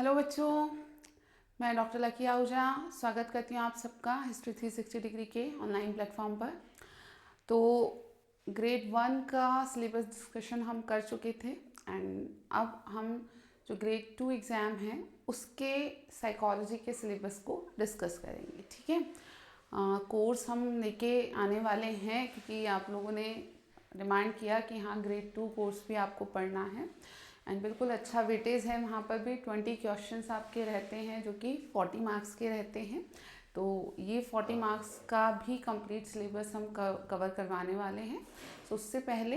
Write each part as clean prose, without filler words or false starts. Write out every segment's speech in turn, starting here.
Hello बच्चों, मैं doctor lucky Ahuja स्वागत करती हूँ आप सबका हिस्ट्री 360 डिग्री के ऑनलाइन प्लेटफॉर्म पर। तो ग्रेड 1 का सिलेबस डिस्कशन हम कर चुके थे एंड अब हम जो ग्रेड 2 एग्ज़ाम हैं उसके साइकोलॉजी के सिलेबस को डिस्कस करेंगे। ठीक है, कोर्स हम लेके आने वाले हैं क्योंकि आप लोगों ने डिमांड किया कि हाँ ग्रेड 2 कोर्स भी आपको पढ़ना है एंड बिल्कुल अच्छा वेटेज है। वहाँ पर भी 20 क्वेश्चंस आपके रहते हैं जो कि 40 मार्क्स के रहते हैं। तो ये 40 मार्क्स का भी कंप्लीट सिलेबस हम कवर करवाने वाले हैं। तो उससे पहले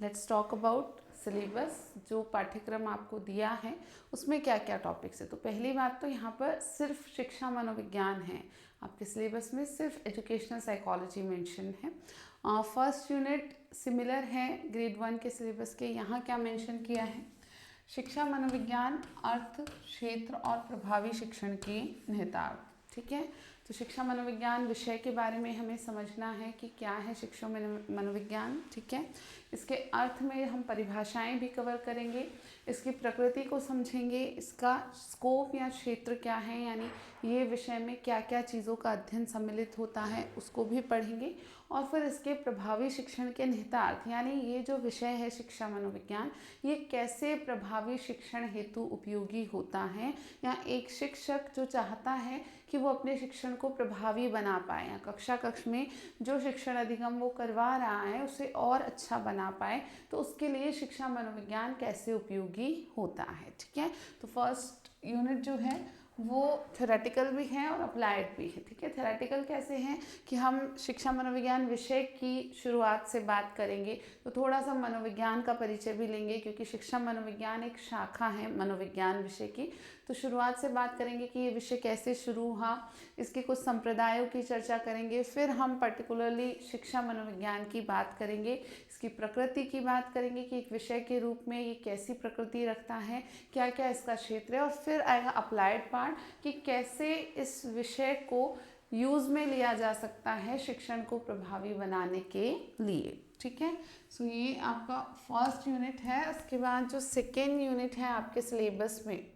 लेट्स टॉक अबाउट सिलेबस। जो पाठ्यक्रम आपको दिया है उसमें क्या क्या टॉपिक्स है। तो पहली बात तो यहाँ पर सिर्फ शिक्षा मनोविज्ञान है, आपके सिलेबस में सिर्फ एजुकेशनल साइकोलॉजी मेंशन है। फर्स्ट यूनिट सिमिलर है ग्रेड 1 के सिलेबस के। यहाँ क्या मेंशन किया है, शिक्षा मनोविज्ञान, अर्थ, क्षेत्र और प्रभावी शिक्षण की निहितार्थ। ठीक है, तो शिक्षा मनोविज्ञान विषय के बारे में हमें समझना है कि क्या है शिक्षा मनोविज्ञान। ठीक है, इसके अर्थ में हम परिभाषाएं भी कवर करेंगे, इसकी प्रकृति को समझेंगे, इसका स्कोप या क्षेत्र क्या है, यानी ये विषय में क्या क्या चीज़ों का अध्ययन सम्मिलित होता है उसको भी पढ़ेंगे। और फिर इसके प्रभावी शिक्षण के निहितार्थ, यानी ये जो विषय है शिक्षा मनोविज्ञान ये कैसे प्रभावी शिक्षण हेतु उपयोगी होता है, या एक शिक्षक जो चाहता है कि वो अपने शिक्षण को प्रभावी बना पाए या कक्ष में जो शिक्षण अधिगम वो करवा रहा है उसे और अच्छा बना पाए, तो उसके लिए शिक्षा मनोविज्ञान कैसे उपयोगी होता है। ठीक है, तो फर्स्ट यूनिट जो है वो थ्योरेटिकल भी है और अप्लाइड भी है। ठीक है, थ्योरेटिकल कैसे हैं कि हम शिक्षा मनोविज्ञान विषय की शुरुआत से बात करेंगे, तो थोड़ा सा मनोविज्ञान का परिचय भी लेंगे क्योंकि शिक्षा मनोविज्ञान एक शाखा है मनोविज्ञान विषय की। तो शुरुआत से बात करेंगे कि ये विषय कैसे शुरू हुआ, इसके कुछ संप्रदायों की चर्चा करेंगे, फिर हम पर्टिकुलरली शिक्षा मनोविज्ञान की बात करेंगे, इसकी प्रकृति की बात करेंगे कि एक विषय के रूप में ये कैसी प्रकृति रखता है, क्या क्या इसका क्षेत्र है, और फिर आएगा अप्लाइड पार्ट कि कैसे इस विषय को यूज़ में लिया जा सकता है शिक्षण को प्रभावी बनाने के लिए। ठीक है, सो ये आपका फर्स्ट यूनिट है। उसके बाद जो सेकेंड यूनिट है आपके सिलेबस में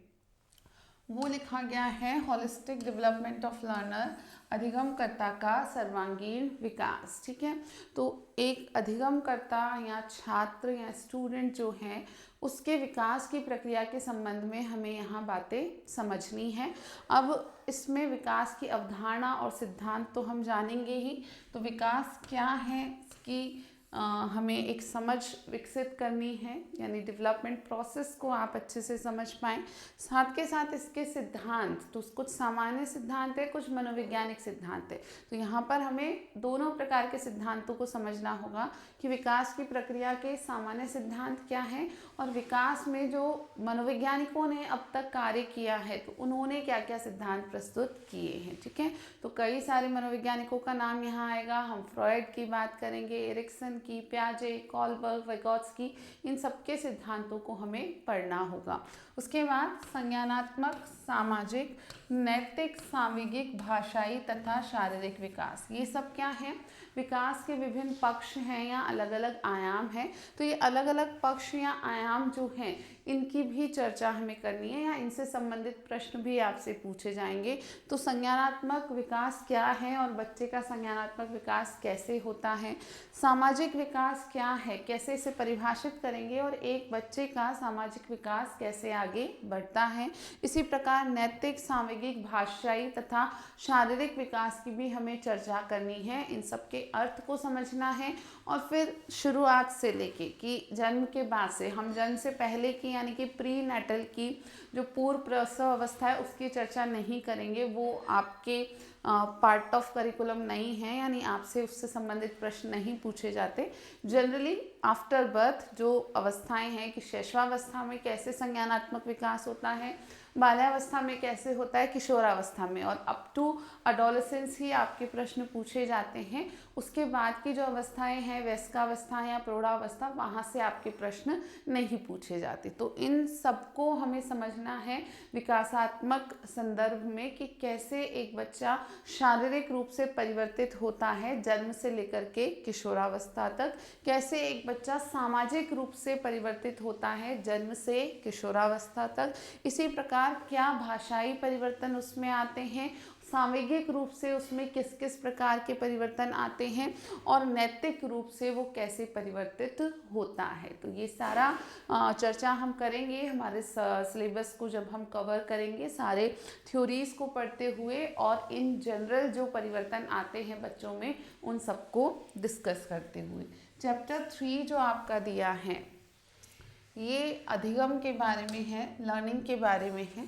वो लिखा गया है होलिस्टिक डेवलपमेंट ऑफ लर्नर, अधिगमकर्ता का सर्वांगीण विकास। ठीक है, तो एक अधिगमकर्ता या छात्र या स्टूडेंट जो है उसके विकास की प्रक्रिया के संबंध में हमें यहाँ बातें समझनी है। अब इसमें विकास की अवधारणा और सिद्धांत तो हम जानेंगे ही, तो विकास क्या है इसकी हमें एक समझ विकसित करनी है, यानी डेवलपमेंट प्रोसेस को आप अच्छे से समझ पाएँ। साथ के साथ इसके सिद्धांत, तो कुछ सामान्य सिद्धांत है, कुछ मनोवैज्ञानिक सिद्धांत है। तो यहाँ पर हमें दोनों प्रकार के सिद्धांतों को समझना होगा कि विकास की प्रक्रिया के सामान्य सिद्धांत क्या है और विकास में जो मनोवैज्ञानिकों ने अब तक कार्य किया है तो उन्होंने क्या क्या सिद्धांत प्रस्तुत किए हैं। ठीक है, तो कई सारे मनोवैज्ञानिकों का नाम यहाँ आएगा। हम फ्रॉयड की बात करेंगे, एरिक्सन की, प्याजे, कॉलबर्ग, वाइगोत्स्की, इन सबके सिद्धांतों को हमें पढ़ना होगा। उसके बाद संज्ञानात्मक, सामाजिक, नैतिक, सांवेगिक, भाषाई तथा शारीरिक विकास, ये सब क्या है, विकास के विभिन्न पक्ष हैं या अलग अलग आयाम हैं। तो ये अलग अलग पक्ष या आयाम जो हैं इनकी भी चर्चा हमें करनी है या इनसे संबंधित प्रश्न भी आपसे पूछे जाएंगे। तो संज्ञानात्मक विकास क्या है और बच्चे का संज्ञानात्मक विकास कैसे होता है, सामाजिक विकास क्या है, कैसे इसे परिभाषित करेंगे, और एक बच्चे का सामाजिक विकास कैसे आगे बढ़ता है। इसी प्रकार नैतिक, सांवेगिक, भाषाई तथा शारीरिक विकास की भी हमें चर्चा करनी है। इन सब के अर्थ को समझना है और फिर शुरुआत से लेके कि जन्म के बाद से, हम जन्म से पहले की यानी कि प्री नेटल की जो पूर्व प्रसव अवस्था है उसकी चर्चा नहीं करेंगे, वो आपके पार्ट ऑफ करिकुलम नहीं है, यानी आपसे उससे संबंधित प्रश्न नहीं पूछे जाते। जनरली आफ्टर बर्थ जो अवस्थाएं हैं कि शैशवावस्था में कैसे संज्ञानात्मक विकास होता है, बाल्यावस्था में कैसे होता है, किशोरावस्था में, और अप टू अडोलेसेंस ही आपके प्रश्न पूछे जाते हैं। उसके बाद की जो अवस्थाएं हैं वयस्कावस्था या प्रौढ़ावस्था, वहाँ से आपके प्रश्न नहीं पूछे जाते। तो इन सबको हमें समझना है विकासात्मक संदर्भ में कि कैसे एक बच्चा शारीरिक रूप से परिवर्तित होता है जन्म से लेकर के किशोरावस्था तक, कैसे एक बच्चा सामाजिक रूप से परिवर्तित होता है जन्म से किशोरावस्था तक। इसी प्रकार क्या भाषाई परिवर्तन उसमें आते हैं, सांवेगिक रूप से उसमें किस किस प्रकार के परिवर्तन आते हैं, और नैतिक रूप से वो कैसे परिवर्तित होता है। तो ये सारा चर्चा हम करेंगे हमारे सिलेबस को जब हम कवर करेंगे, सारे थ्योरीज को पढ़ते हुए और इन जनरल जो परिवर्तन आते हैं बच्चों में उन सबको डिस्कस करते हुए। चैप्टर 3 जो आपका दिया है ये अधिगम के बारे में है, लर्निंग के बारे में है।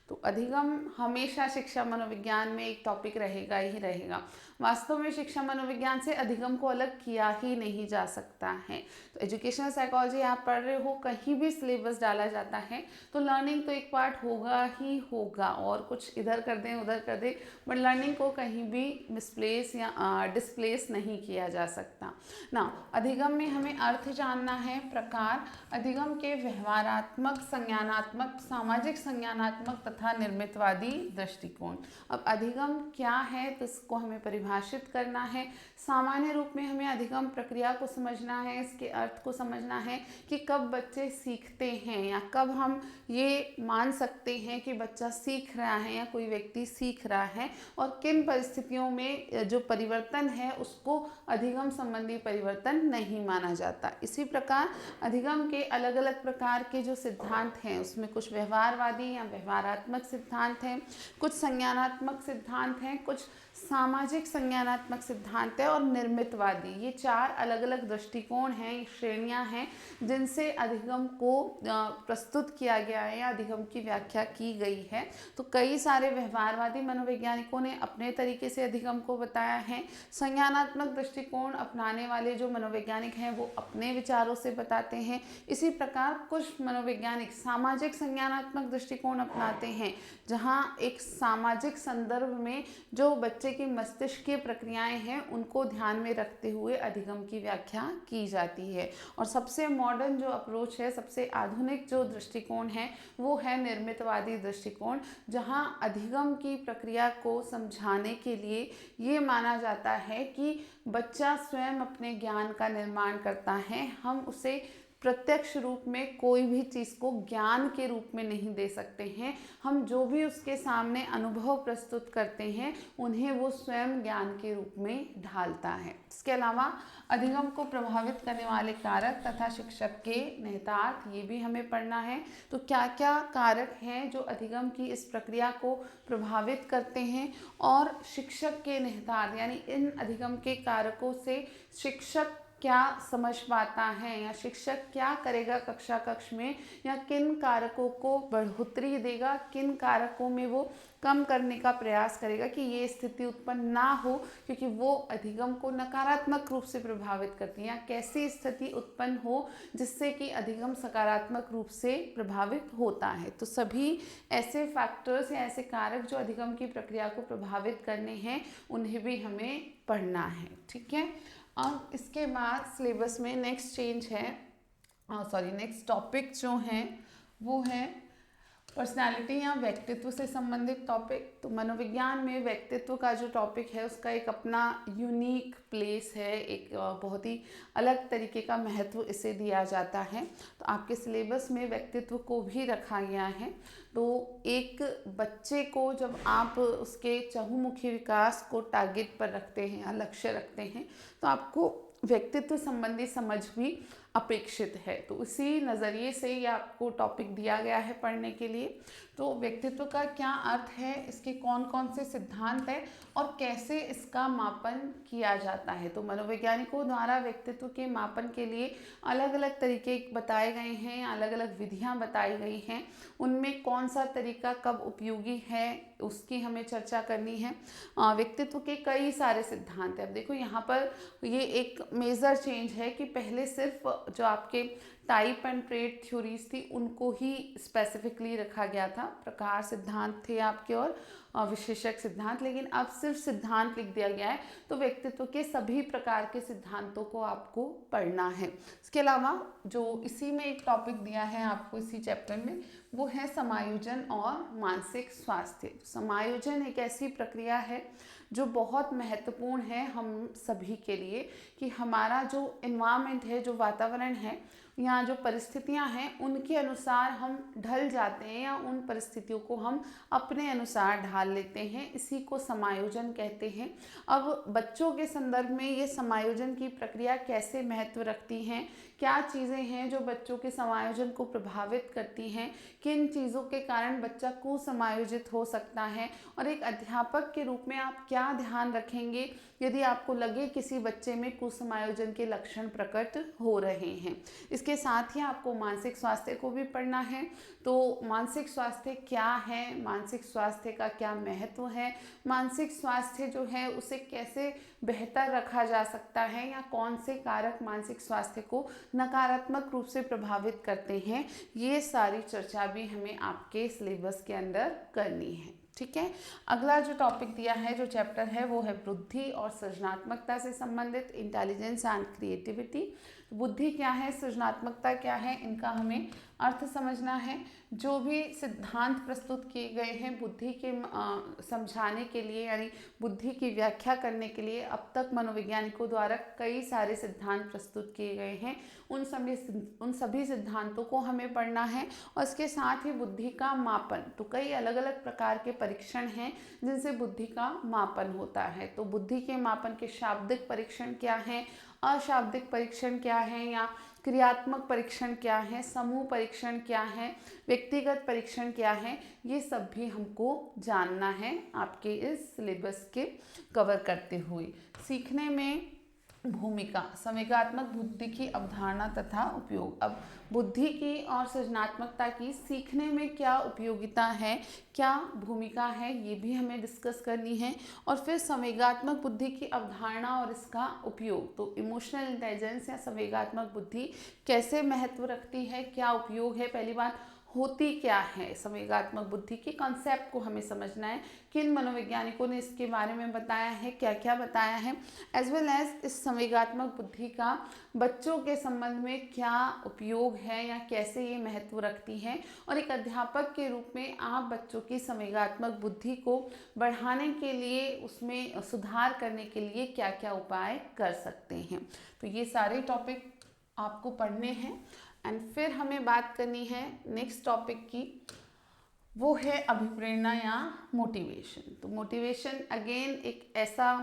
तो अधिगम हमेशा शिक्षा मनोविज्ञान में एक टॉपिक रहेगा ही रहेगा। वास्तव में शिक्षा मनोविज्ञान से अधिगम को अलग किया ही नहीं जा सकता है। तो एजुकेशनल साइकोलॉजी आप पढ़ रहे हो, कहीं भी सिलेबस डाला जाता है तो लर्निंग तो एक पार्ट होगा ही होगा, और कुछ इधर कर दें उधर कर दें, बट लर्निंग को कहीं भी मिसप्लेस या डिस्प्लेस नहीं किया जा सकता ना। अधिगम में हमें अर्थ जानना है, प्रकार, अधिगम के व्यवहारात्मक, संज्ञानात्मक, सामाजिक संज्ञानात्मक तथा निर्मितवादी दृष्टिकोण। अब अधिगम क्या है तो इसको हमें परिभाषित करना है। सामान्य रूप में हमें अधिगम प्रक्रिया को समझना है, इसके अर्थ को समझना है कि कब बच्चे सीखते हैं या कब हम ये मान सकते हैं कि बच्चा सीख रहा है या कोई व्यक्ति सीख रहा है, और किन परिस्थितियों में जो परिवर्तन है उसको अधिगम संबंधी परिवर्तन नहीं माना जाता। इसी प्रकार अधिगम के अलग अलग प्रकार के जो सिद्धांत हैं उसमें कुछ व्यवहारवादी या व्यवहारात्मक सिद्धांत हैं, कुछ संज्ञानात्मक सिद्धांत हैं, कुछ सामाजिक संज्ञानात्मक सिद्धांत है और निर्मितवादी। ये 4 अलग अलग दृष्टिकोण हैं, श्रेणियां हैं जिनसे अधिगम को प्रस्तुत किया गया है या अधिगम की व्याख्या की गई है। तो कई सारे व्यवहारवादी मनोवैज्ञानिकों ने अपने तरीके से अधिगम को बताया है, संज्ञानात्मक दृष्टिकोण अपनाने वाले जो मनोवैज्ञानिक हैं वो अपने विचारों से बताते हैं। इसी प्रकार कुछ मनोवैज्ञानिक सामाजिक संज्ञानात्मक दृष्टिकोण अपनाते हैं, जहाँ एक सामाजिक संदर्भ में जो बच्चे की मस्तिष्क प्रक्रियाएं हैं उनको ध्यान में रखते हुए अधिगम की व्याख्या की जाती है। और सबसे मॉडर्न जो अप्रोच है, सबसे आधुनिक जो दृष्टिकोण है वो है निर्मितवादी दृष्टिकोण, जहां अधिगम की प्रक्रिया को समझाने के लिए ये माना जाता है कि बच्चा स्वयं अपने ज्ञान का निर्माण करता है। हम उसे प्रत्यक्ष रूप में कोई भी चीज़ को ज्ञान के रूप में नहीं दे सकते हैं। हम जो भी उसके सामने अनुभव प्रस्तुत करते हैं उन्हें वो स्वयं ज्ञान के रूप में ढालता है। इसके अलावा अधिगम को प्रभावित करने वाले कारक तथा शिक्षक के निहितार्थ ये भी हमें पढ़ना है। तो क्या क्या कारक हैं जो अधिगम की इस प्रक्रिया को प्रभावित करते हैं, और शिक्षक के निहितार्थ यानी इन अधिगम के कारकों से शिक्षक क्या समझ पाता है या शिक्षक क्या करेगा कक्षा कक्ष में, या किन कारकों को बढ़ोतरी देगा, किन कारकों में वो कम करने का प्रयास करेगा कि ये स्थिति उत्पन्न ना हो, क्योंकि वो अधिगम को नकारात्मक रूप से प्रभावित करती है, या कैसी स्थिति उत्पन्न हो जिससे कि अधिगम सकारात्मक रूप से प्रभावित होता है। तो सभी ऐसे फैक्टर्स या ऐसे कारक जो अधिगम की प्रक्रिया को प्रभावित करने हैं उन्हें भी हमें पढ़ना है। ठीक है। अब इसके बाद सिलेबस में नेक्स्ट चेंज है, नेक्स्ट टॉपिक जो है वो है पर्सनालिटी या व्यक्तित्व से संबंधित टॉपिक। तो मनोविज्ञान में व्यक्तित्व का जो टॉपिक है उसका एक अपना यूनिक प्लेस है, एक बहुत ही अलग तरीके का महत्व इसे दिया जाता है। तो आपके सिलेबस में व्यक्तित्व को भी रखा गया है। तो एक बच्चे को जब आप उसके चहुमुखी विकास को टारगेट पर रखते हैं या लक्ष्य रखते हैं तो आपको व्यक्तित्व संबंधी समझ भी अपेक्षित है। तो उसी नज़रिए से ये आपको टॉपिक दिया गया है पढ़ने के लिए। तो व्यक्तित्व का क्या अर्थ है, इसके कौन कौन से सिद्धांत हैं और कैसे इसका मापन किया जाता है। तो मनोवैज्ञानिकों द्वारा व्यक्तित्व के मापन के लिए अलग अलग तरीके बताए गए हैं, अलग अलग विधियां बताई गई हैं। उनमें कौन सा तरीका कब उपयोगी है उसकी हमें चर्चा करनी है। व्यक्तित्व के कई सारे सिद्धांत हैं। अब देखो यहाँ पर ये एक मेजर चेंज है कि पहले सिर्फ जो आपके टाइप एंड ट्रेट थ्योरीज थी उनको ही स्पेसिफिकली रखा गया था। प्रकार सिद्धांत थे आपके और विशेषक सिद्धांत, लेकिन अब सिर्फ सिद्धांत लिख दिया गया है, तो व्यक्तित्व के सभी प्रकार के सिद्धांतों को आपको पढ़ना है। इसके अलावा जो इसी में एक टॉपिक दिया है आपको इसी चैप्टर में, वो है समायोजन और मानसिक स्वास्थ्य। समायोजन एक ऐसी प्रक्रिया है जो बहुत महत्वपूर्ण है हम सभी के लिए, कि हमारा जो एनवायरनमेंट है, जो वातावरण है या जो परिस्थितियां हैं, उनके अनुसार हम ढल जाते हैं या उन परिस्थितियों को हम अपने अनुसार ढाल लेते हैं, इसी को समायोजन कहते हैं। अब बच्चों के संदर्भ में ये समायोजन की प्रक्रिया कैसे महत्व रखती हैं, क्या चीज़ें हैं जो बच्चों के समायोजन को प्रभावित करती हैं, किन चीज़ों के कारण बच्चा कुसमायोजित हो सकता है, और एक अध्यापक के रूप में आप क्या ध्यान रखेंगे यदि आपको लगे किसी बच्चे में कुसमायोजन के लक्षण प्रकट हो रहे हैं। इसके साथ ही आपको मानसिक स्वास्थ्य को भी पढ़ना है। तो मानसिक स्वास्थ्य क्या है, मानसिक स्वास्थ्य का क्या महत्व है, मानसिक स्वास्थ्य जो है उसे कैसे बेहतर रखा जा सकता है, या कौन से कारक मानसिक स्वास्थ्य को नकारात्मक रूप से प्रभावित करते हैं, ये सारी चर्चा भी हमें आपके सिलेबस के अंदर करनी है। ठीक है। अगला जो टॉपिक दिया है, जो चैप्टर है, वो है बुद्धि और सृजनात्मकता से संबंधित, इंटेलिजेंस एंड क्रिएटिविटी। बुद्धि क्या है, सृजनात्मकता क्या है, इनका हमें अर्थ समझना है। जो भी सिद्धांत प्रस्तुत किए गए हैं बुद्धि के समझाने के लिए, यानी बुद्धि की व्याख्या करने के लिए, अब तक मनोवैज्ञानिकों द्वारा कई सारे सिद्धांत प्रस्तुत किए गए हैं। उन सभी सिद्धांतों को हमें पढ़ना है, और इसके साथ ही बुद्धि का मापन। तो कई अलग अलग प्रकार के परीक्षण हैं जिनसे बुद्धि का मापन होता है। तो बुद्धि के मापन के शाब्दिक परीक्षण क्या हैं, अशाब्दिक परीक्षण क्या है, या क्रियात्मक परीक्षण क्या है, समूह परीक्षण क्या है, व्यक्तिगत परीक्षण क्या है, ये सब भी हमको जानना है आपके इस सिलेबस के कवर करते हुए। सीखने में भूमिका, संवेगात्मक बुद्धि की अवधारणा तथा उपयोग। अब बुद्धि की और सृजनात्मकता की सीखने में क्या उपयोगिता है, क्या भूमिका है, ये भी हमें डिस्कस करनी है। और फिर संवेगात्मक बुद्धि की अवधारणा और इसका उपयोग। तो इमोशनल इंटेलिजेंस या संवेगात्मक बुद्धि कैसे महत्व रखती है, क्या उपयोग है, पहली बात होती क्या है संवेगात्मक बुद्धि की, कॉन्सेप्ट को हमें समझना है, किन मनोवैज्ञानिकों ने इसके बारे में बताया है, क्या क्या बताया है, एज वेल एज इस संवेगात्मक बुद्धि का बच्चों के संबंध में क्या उपयोग है या कैसे ये महत्व रखती है, और एक अध्यापक के रूप में आप बच्चों की संवेगात्मक बुद्धि को बढ़ाने के लिए, उसमें सुधार करने के लिए क्या क्या उपाय कर सकते हैं। तो ये सारे टॉपिक आपको पढ़ने हैं। एंड फिर हमें बात करनी है नेक्स्ट टॉपिक की, वो है अभिप्रेरणा या मोटिवेशन। तो मोटिवेशन अगेन एक ऐसा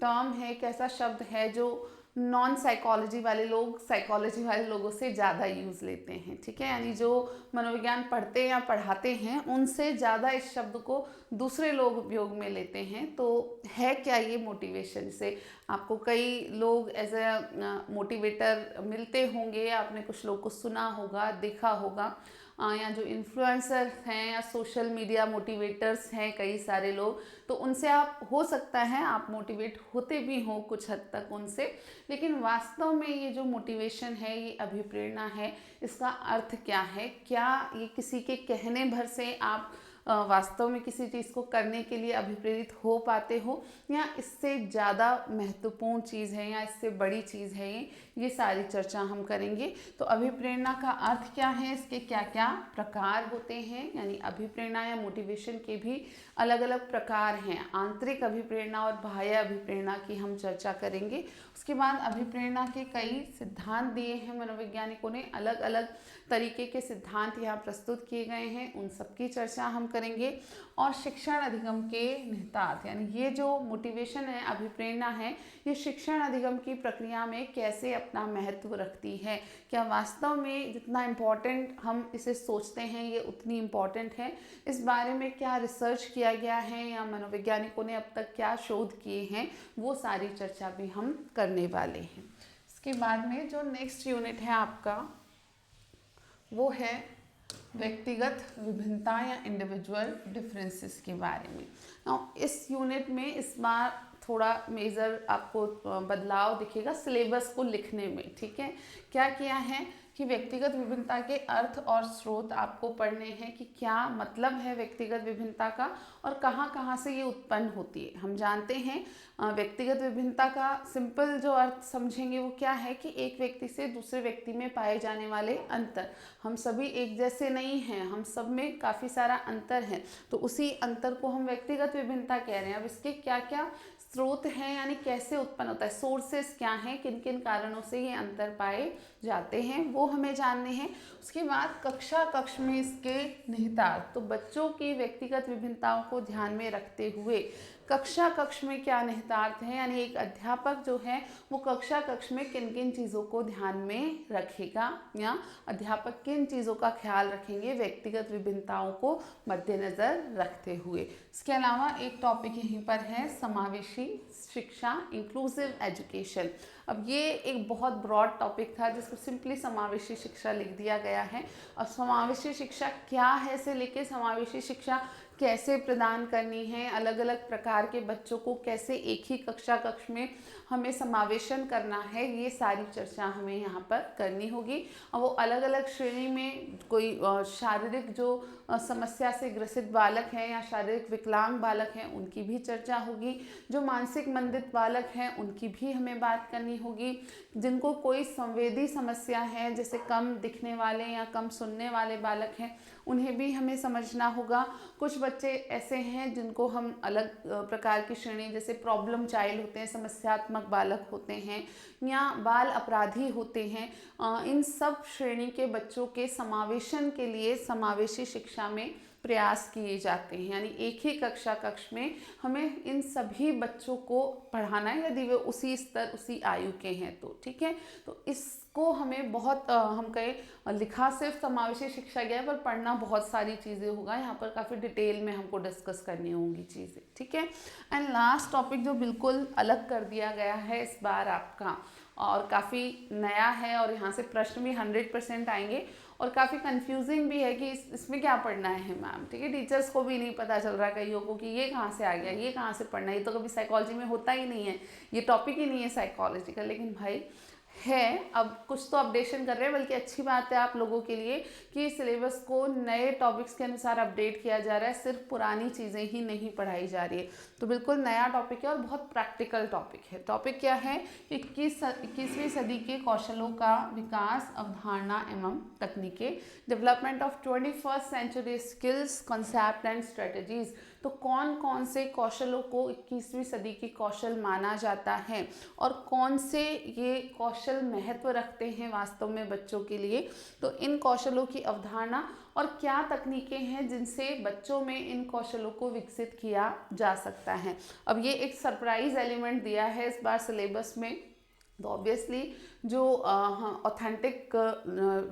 टर्म है, एक ऐसा शब्द है जो नॉन साइकोलॉजी वाले लोग साइकोलॉजी वाले लोगों से ज़्यादा यूज़ लेते हैं। ठीक है, यानी जो मनोविज्ञान पढ़ते या पढ़ाते हैं उनसे ज़्यादा इस शब्द को दूसरे लोग उपयोग में लेते हैं। तो है क्या ये मोटिवेशन, से आपको कई लोग एज ए मोटिवेटर मिलते होंगे, आपने कुछ लोग को सुना होगा, देखा होगा, या जो इन्फ्लुएंसर हैं या सोशल मीडिया मोटिवेटर्स हैं कई सारे लोग, तो उनसे आप हो सकता है आप मोटिवेट होते भी हों कुछ हद तक उनसे, लेकिन वास्तव में ये जो मोटिवेशन है, ये अभिप्रेरणा है, इसका अर्थ क्या है, क्या ये किसी के कहने भर से आप वास्तव में किसी चीज़ को करने के लिए अभिप्रेरित हो पाते हो, या इससे ज़्यादा महत्वपूर्ण चीज़ है या इससे बड़ी चीज़ है ये सारी चर्चा हम करेंगे। तो अभिप्रेरणा का अर्थ क्या है, इसके क्या क्या प्रकार होते हैं, यानी अभिप्रेरणा या मोटिवेशन के भी अलग अलग प्रकार हैं। आंतरिक अभिप्रेरणा और बाह्य अभिप्रेरणा की हम चर्चा करेंगे। उसके बाद अभिप्रेरणा के कई सिद्धांत दिए हैं मनोवैज्ञानिकों ने, अलग अलग तरीके के सिद्धांत यहाँ प्रस्तुत किए गए हैं, उन सब की चर्चा हम करेंगे। और शिक्षण अधिगम के निहितार्थ, यानी ये जो मोटिवेशन है, अभिप्रेरणा है, ये शिक्षण अधिगम की प्रक्रिया में कैसे अपना महत्व रखती है, क्या वास्तव में जितना इम्पोर्टेंट हम इसे सोचते हैं ये उतनी इम्पोर्टेंट है, इस बारे में क्या रिसर्च किया गया है या मनोवैज्ञानिकों ने अब तक क्या शोध किए हैं, वो सारी चर्चा भी हम करने वाले हैं। इसके बाद में जो नेक्स्ट यूनिट है आपका, वो है व्यक्तिगत विभिन्नता या इंडिविजुअल डिफरेंसेस के बारे में। इस यूनिट में इस बार थोड़ा मेजर आपको बदलाव दिखेगा सिलेबस को लिखने में। ठीक है, क्या किया है कि व्यक्तिगत विभिन्नता के अर्थ और स्रोत आपको पढ़ने हैं कि क्या मतलब है व्यक्तिगत विभिन्नता का और कहाँ कहाँ से ये उत्पन्न होती है। हम जानते हैं व्यक्तिगत विभिन्नता का सिंपल जो अर्थ समझेंगे वो क्या है कि एक व्यक्ति से दूसरे व्यक्ति में पाए जाने वाले अंतर। हम सभी एक जैसे नहीं हैं, हम सब में काफ़ी सारा अंतर है, तो उसी अंतर को हम व्यक्तिगत विभिन्नता कह रहे हैं। अब इसके क्या क्या स्रोत हैं, यानी कैसे उत्पन्न होता है, सोर्सेस क्या हैं, किन किन कारणों से ये अंतर पाए जाते हैं, वो हमें जानने हैं। उसके बाद कक्ष में इसके निहितार्थ, तो बच्चों की व्यक्तिगत विभिन्नताओं को ध्यान में रखते हुए कक्ष में क्या निहितार्थ है, यानी एक अध्यापक जो है वो कक्ष में किन किन चीज़ों को ध्यान में रखेगा या अध्यापक किन चीज़ों का ख्याल रखेंगे व्यक्तिगत विभिन्नताओं को मद्देनज़र रखते हुए। इसके अलावा एक टॉपिक यहीं पर है समावेशी शिक्षा, इंक्लूसिव एजुकेशन। अब ये एक बहुत ब्रॉड टॉपिक था जिसको सिंपली समावेशी शिक्षा लिख दिया गया है। अब समावेशी शिक्षा क्या है से लेके समावेशी शिक्षा कैसे प्रदान करनी है, अलग अलग प्रकार के बच्चों को कैसे एक ही कक्ष में हमें समावेशन करना है, ये सारी चर्चा हमें यहाँ पर करनी होगी। और वो अलग अलग श्रेणी में कोई शारीरिक जो समस्या से ग्रसित बालक हैं या शारीरिक विकलांग बालक हैं उनकी भी चर्चा होगी, जो मानसिक मंदित बालक हैं उनकी भी हमें बात करनी होगी, जिनको कोई संवेदी समस्या है जैसे कम दिखने वाले या कम सुनने वाले बालक हैं उन्हें भी हमें समझना होगा। कुछ बच्चे ऐसे हैं जिनको हम अलग प्रकार की श्रेणी जैसे प्रॉब्लम चाइल्ड होते हैं, समस्यात्मक बालक होते हैं या बाल अपराधी होते हैं, इन सब श्रेणी के बच्चों के समावेशन के लिए समावेशी शिक्षा में प्रयास किए जाते हैं। यानी एक ही कक्ष में हमें इन सभी बच्चों को पढ़ाना है यदि वे उसी स्तर उसी आयु के हैं तो, ठीक है। तो इसको हमें बहुत हम कहें लिखा सिर्फ समावेशी शिक्षा गया पर पढ़ना बहुत सारी चीज़ें होगा, यहाँ पर काफ़ी डिटेल में हमको डिस्कस करनी होंगी चीज़ें, ठीक है। एंड लास्ट टॉपिक जो बिल्कुल अलग कर दिया गया है इस बार आपका और काफ़ी नया है और यहाँ से प्रश्न भी 100% आएंगे और काफ़ी कंफ्यूजिंग भी है कि इसमें क्या पढ़ना है मैम, ठीक है। टीचर्स को भी नहीं पता चल रहा कईयों को कि ये कहाँ से आ गया, ये कहाँ से पढ़ना है, ये तो कभी साइकोलॉजी में होता ही नहीं है, ये टॉपिक ही नहीं है साइकोलॉजी का। लेकिन भाई है, अब कुछ तो अपडेशन कर रहे हैं, बल्कि अच्छी बात है आप लोगों के लिए कि सिलेबस को नए टॉपिक्स के अनुसार अपडेट किया जा रहा है, सिर्फ पुरानी चीज़ें ही नहीं पढ़ाई जा रही है। तो बिल्कुल नया टॉपिक है और बहुत प्रैक्टिकल टॉपिक है। टॉपिक क्या है? 21वीं सदी के कौशलों का विकास, अवधारणा एवं तकनीकें, development of 21st century skills, concept and strategies. तो कौन कौन से कौशलों को 21वीं सदी की कौशल माना जाता है और कौन से ये कौशल महत्व रखते हैं वास्तव में बच्चों के लिए, तो इन कौशलों की अवधारणा और क्या तकनीकें हैं जिनसे बच्चों में इन कौशलों को विकसित किया जा सकता है। अब ये एक सरप्राइज एलिमेंट दिया है इस बार सिलेबस में, तो ऑब्वियसली जो ऑथेंटिक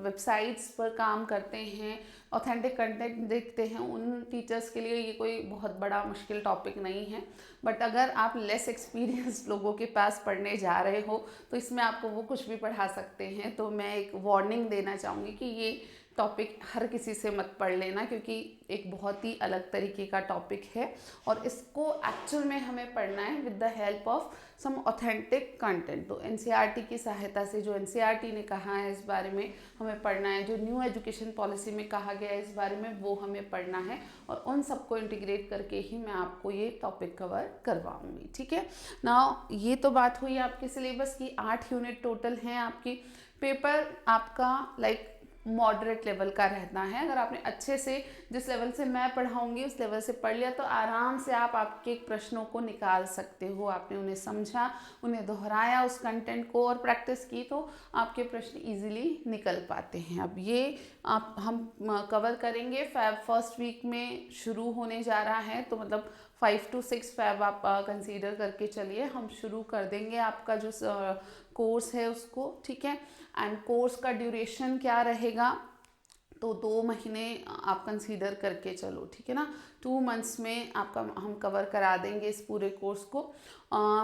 वेबसाइट्स पर काम करते हैं, ऑथेंटिक कंटेंट देखते हैं, उन टीचर्स के लिए ये कोई बहुत बड़ा मुश्किल टॉपिक नहीं है। बट अगर आप लेस एक्सपीरियंस्ड लोगों के पास पढ़ने जा रहे हो तो इसमें आपको वो कुछ भी पढ़ा सकते हैं। तो मैं एक वार्निंग देना चाहूँगी कि ये टॉपिक हर किसी से मत पढ़ लेना, क्योंकि एक बहुत ही अलग तरीके का टॉपिक है और इसको एक्चुअल में हमें पढ़ना है with the help of some authentic content. तो एनसीईआरटी की सहायता से, जो एनसीईआरटी ने कहा है इस बारे में हमें पढ़ना है, जो न्यू एजुकेशन पॉलिसी में कहा गया है इस बारे में वो हमें पढ़ना है और उन सबको इंटीग्रेट करके ही मैं आपको ये टॉपिक कवर करवाऊंगी, ठीक है ना। ये तो बात हुई आपके सिलेबस की, 8 यूनिट टोटल हैं आपकी। पेपर आपका लाइक मॉडरेट लेवल का रहना है। अगर आपने अच्छे से जिस लेवल से मैं पढ़ाऊंगी उस लेवल से पढ़ लिया तो आराम से आप आपके प्रश्नों को निकाल सकते हो। आपने उन्हें समझा, उन्हें दोहराया उस कंटेंट को और प्रैक्टिस की तो आपके प्रश्न इजीली निकल पाते हैं। अब ये हम कवर करेंगे फैब फर्स्ट वीक में शुरू होने जा रहा है, तो मतलब 5 to 6 फैब आप कंसीडर करके चलिए, हम शुरू कर देंगे आपका जो कोर्स है उसको, ठीक है। एंड कोर्स का ड्यूरेशन क्या रहेगा, तो 2 महीने आप कंसीडर करके चलो, ठीक है ना। 2 मंथ्स में आपका हम कवर करा देंगे इस पूरे कोर्स को।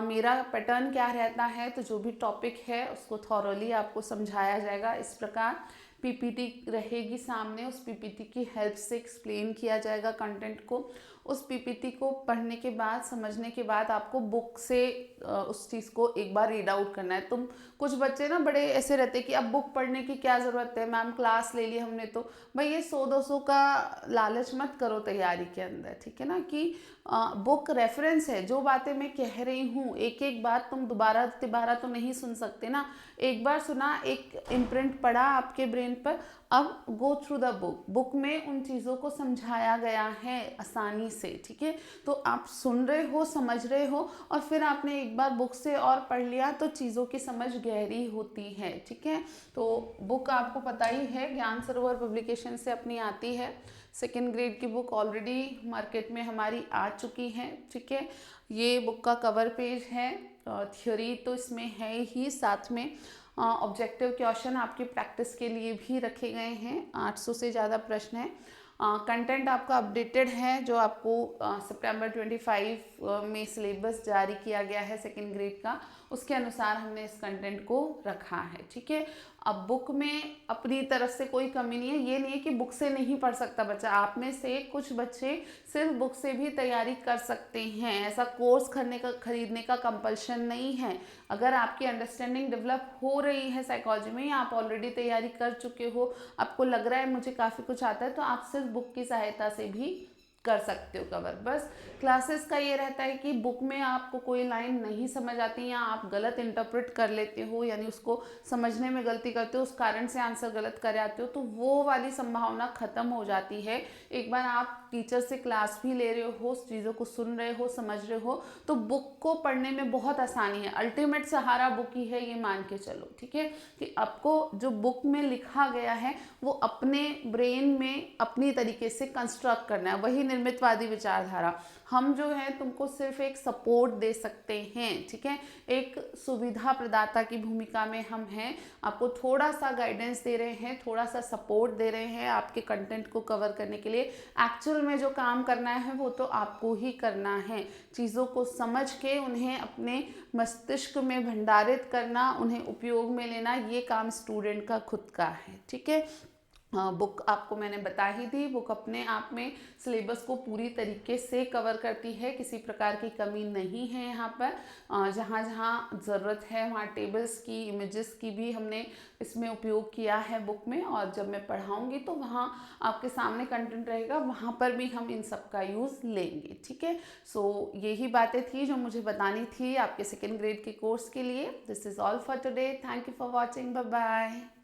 मेरा पैटर्न क्या रहता है, तो जो भी टॉपिक है उसको थॉरोली आपको समझाया जाएगा इस प्रकार। पीपीटी रहेगी सामने, उस पीपीटी की हेल्प से एक्सप्लेन किया जाएगा कंटेंट को। उस पीपीटी को पढ़ने के बाद, समझने के बाद आपको बुक से उस चीज़ को एक बार रीड आउट करना है। तुम कुछ बच्चे ना बड़े ऐसे रहते कि अब बुक पढ़ने की क्या ज़रूरत है, मैम क्लास ले ली हमने तो। भाई ये 100-200 का लालच मत करो तैयारी के अंदर, ठीक है ना, कि बुक रेफरेंस है। जो बातें मैं कह रही हूँ, एक एक बात तुम दोबारा तिबारा तो नहीं सुन सकते ना। एक बार सुना, एक इम्प्रिंट पड़ा आपके ब्रेन पर, अब go through the book. Book में उन चीज़ों को समझाया गया है आसानी से, ठीक है। तो आप सुन रहे हो, समझ रहे हो, और फिर आपने एक बार बुक से और पढ़ लिया तो चीज़ों की समझ गहरी होती है, ठीक है। तो बुक आपको पता ही है, ज्ञान सरोवर पब्लिकेशन से अपनी आती है। सेकेंड ग्रेड की बुक ऑलरेडी मार्केट में हमारी आ चुकी है, ठीक है। ये बुक का कवर पेज है। थ्योरी तो इसमें है ही, साथ में ऑब्जेक्टिव क्वेश्चन आपकी प्रैक्टिस के लिए भी रखे गए हैं। 800 से ज़्यादा प्रश्न हैं। कंटेंट आपका अपडेटेड है, जो आपको सितंबर 25 में सिलेबस जारी किया गया है सेकेंड ग्रेड का, उसके अनुसार हमने इस कंटेंट को रखा है, ठीक है। अब बुक में अपनी तरफ से कोई कमी नहीं है। ये नहीं है कि बुक से नहीं पढ़ सकता बच्चा। आप में से कुछ बच्चे सिर्फ बुक से भी तैयारी कर सकते हैं। ऐसा कोर्स खरीदने का कंपल्शन नहीं है। अगर आपकी अंडरस्टैंडिंग डेवलप हो रही है साइकोलॉजी में, या आप ऑलरेडी तैयारी कर चुके हो, आपको लग रहा है मुझे काफ़ी कुछ आता है, तो आप सिर्फ बुक की सहायता से भी कर सकते हो कवर। बस क्लासेस का ये रहता है कि बुक में आपको कोई लाइन नहीं समझ आती, या आप गलत इंटरप्रेट कर लेते हो, यानी उसको समझने में गलती करते हो, उस कारण से आंसर गलत कर आते हो, तो वो वाली संभावना खत्म हो जाती है। एक बार आप टीचर से क्लास भी ले रहे हो, चीज़ों को सुन रहे हो, समझ रहे हो, तो बुक को पढ़ने में बहुत आसानी है। अल्टीमेट सहारा बुक ही है, ये मान के चलो, ठीक है, कि आपको जो बुक में लिखा गया है वो अपने ब्रेन में अपनी तरीके से कंस्ट्रक्ट करना है। वही निर्मितवादी विचारधारा। हम जो है तुमको सिर्फ एक सपोर्ट दे सकते हैं, ठीक है, एक सुविधा प्रदाता की भूमिका में हम हैं। आपको थोड़ा सा गाइडेंस दे रहे हैं, थोड़ा सा सपोर्ट दे रहे हैं आपके कंटेंट को कवर करने के लिए। एक्चुअल में जो काम करना है वो तो आपको ही करना है। चीज़ों को समझ के उन्हें अपने मस्तिष्क में भंडारित करना, उन्हें उपयोग में लेना, ये काम स्टूडेंट का खुद का है, ठीक है। बुक आपको मैंने बता ही दी। बुक अपने आप में सिलेबस को पूरी तरीके से कवर करती है, किसी प्रकार की कमी नहीं है यहाँ पर। जहाँ जहाँ ज़रूरत है वहाँ टेबल्स की, इमेजेस की भी हमने इसमें उपयोग किया है बुक में, और जब मैं पढ़ाऊँगी तो वहाँ आपके सामने कंटेंट रहेगा, वहाँ पर भी हम इन सब का यूज़ लेंगे, ठीक है। सो यही बातें थी जो मुझे बतानी थी आपके सेकेंड ग्रेड के कोर्स के लिए। This is all for today. Thank you for watching. Bye bye.